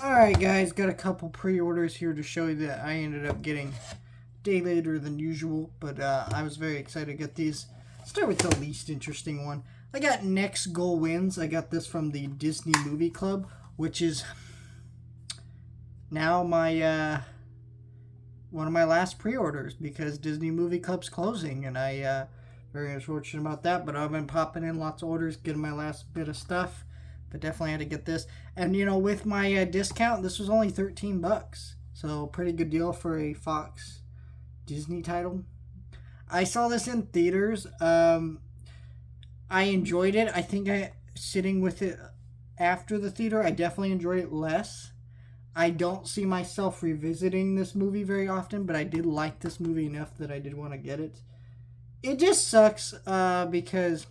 Alright guys, got a couple pre-orders here to show you that I ended up getting a day later than usual, but I was very excited to get these. Start with the least interesting one. I got Next Goal Wins. I got this from the Disney Movie Club, which is now my one of my last pre-orders because Disney Movie Club's closing, and I very unfortunate about that, but I've been popping in lots of orders, getting my last bit of stuff. But definitely had to get this. And, with my discount, this was only $13. So, pretty good deal for a Fox Disney title. I saw this in theaters. I enjoyed it. I think sitting with it after the theater, I definitely enjoyed it less. I don't see myself revisiting this movie very often, but I did like this movie enough that I did want to get it. It just sucks because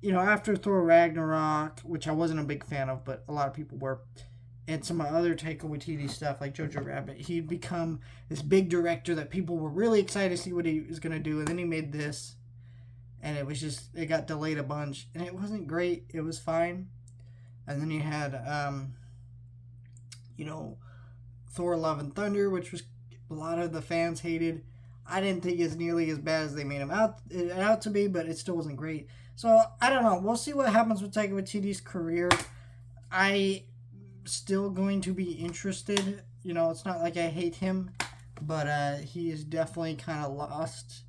after Thor Ragnarok, which I wasn't a big fan of, but a lot of people were, and some other Taika Waititi stuff like Jojo Rabbit, he'd become this big director that people were really excited to see what he was going to do, and then he made this, and it got delayed a bunch, and it wasn't great. It was fine. And then you had, Thor Love and Thunder, which was a lot of the fans hated. I didn't think it's nearly as bad as they made him out to be, but it still wasn't great. So, I don't know. We'll see what happens with Taika Waititi's career. I'm still going to be interested. It's not like I hate him, but he has definitely kind of lost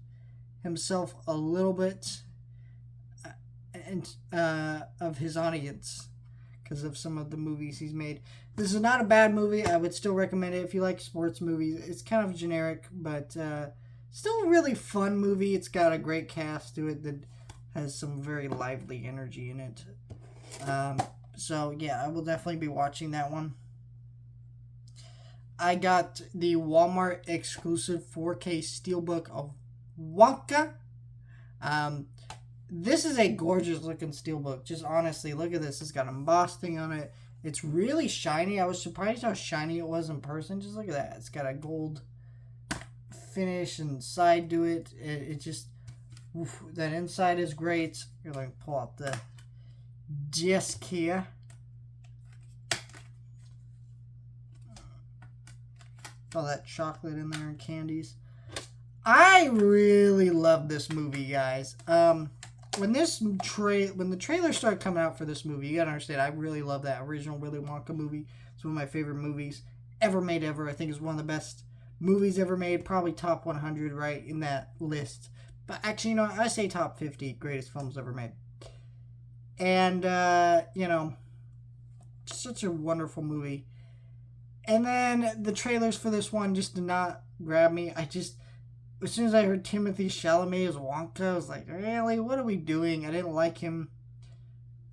himself a little bit of his audience because of some of the movies he's made. This is not a bad movie. I would still recommend it if you like sports movies. It's kind of generic, but still a really fun movie. It's got a great cast to it that has some very lively energy in it. So, yeah, I will definitely be watching that one. I got the Walmart exclusive 4K Steelbook of Wonka. This is a gorgeous looking Steelbook. Just honestly, look at this. It's got embossing on it. It's really shiny. I was surprised how shiny it was in person. Just look at that. It's got a gold finish and side to it. It just... Oof, that inside is great. Here, let me pull out the disc here. All that chocolate in there and candies. I really love this movie, guys. When the trailer started coming out for this movie, you gotta understand, I really love that original Willy Wonka movie. It's one of my favorite movies ever made ever. I think it's one of the best movies ever made. Probably top 100, right, in that list. But actually, I say top 50 greatest films ever made. And, such a wonderful movie. And then the trailers for this one just did not grab me. As soon as I heard Timothée Chalamet as Wonka, I was like, really? What are we doing? I didn't like him.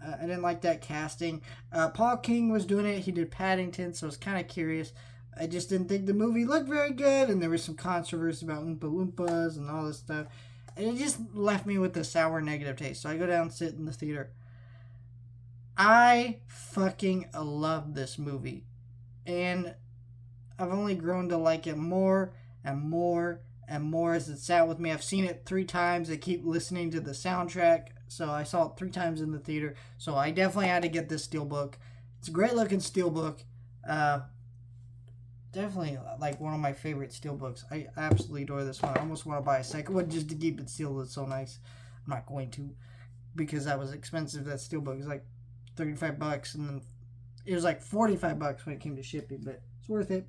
I didn't like that casting. Paul King was doing it. He did Paddington, so I was kind of curious. I just didn't think the movie looked very good, and there was some controversy about Oompa Loompas and all this stuff. And it just left me with a sour negative taste. So I go down and sit in the theater. I fucking love this movie. And I've only grown to like it more and more and more as it sat with me. I've seen it 3 times. I keep listening to the soundtrack. So I saw it 3 times in the theater. So I definitely had to get this Steelbook. It's a great looking Steelbook. Definitely like one of my favorite Steelbooks. I absolutely adore this one. I almost want to buy a second one just to keep it sealed. It's so nice. I'm not going to because that was expensive. That Steelbook was like $35, and then it was like $45 when it came to shipping, but it's worth it.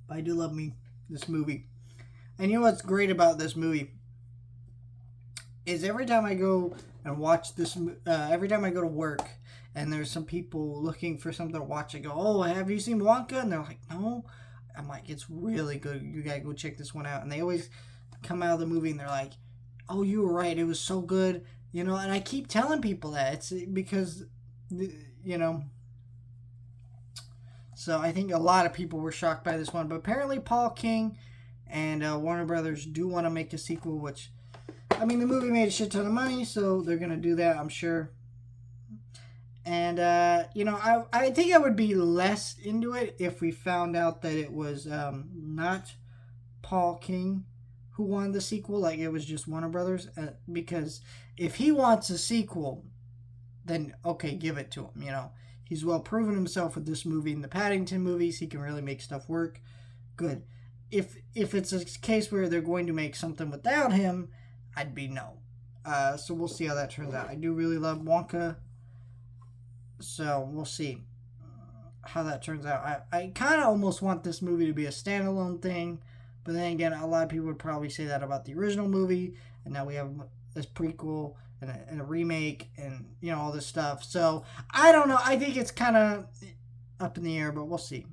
I do love this movie. And you know what's great about this movie is every time I go and watch this, every time I go to work and there's some people looking for something to watch, I go, oh, have you seen Wonka? And they're like, no. I'm like, it's really good. You gotta go check this one out. And they always come out of the movie and they're like, oh, you were right. It was so good. And I keep telling people that. It's because, so I think a lot of people were shocked by this one. But apparently Paul King and Warner Brothers do want to make a sequel, which, the movie made a shit ton of money, so they're going to do that, I'm sure. And, I think I would be less into it if we found out that it was not Paul King who wanted the sequel, like it was just Warner Brothers. Because if he wants a sequel, then okay, give it to him. You know, he's well proven himself with this movie and the Paddington movies. He can really make stuff work. Good. If it's a case where they're going to make something without him, I'd be no. So we'll see how that turns out. I do really love Wonka, so we'll see how that turns out. I kind of almost want this movie to be a standalone thing, but then again, a lot of people would probably say that about the original movie, and now we have this prequel and a remake and, you know, all this stuff. So I don't know. I think it's kind of up in the air, but we'll see.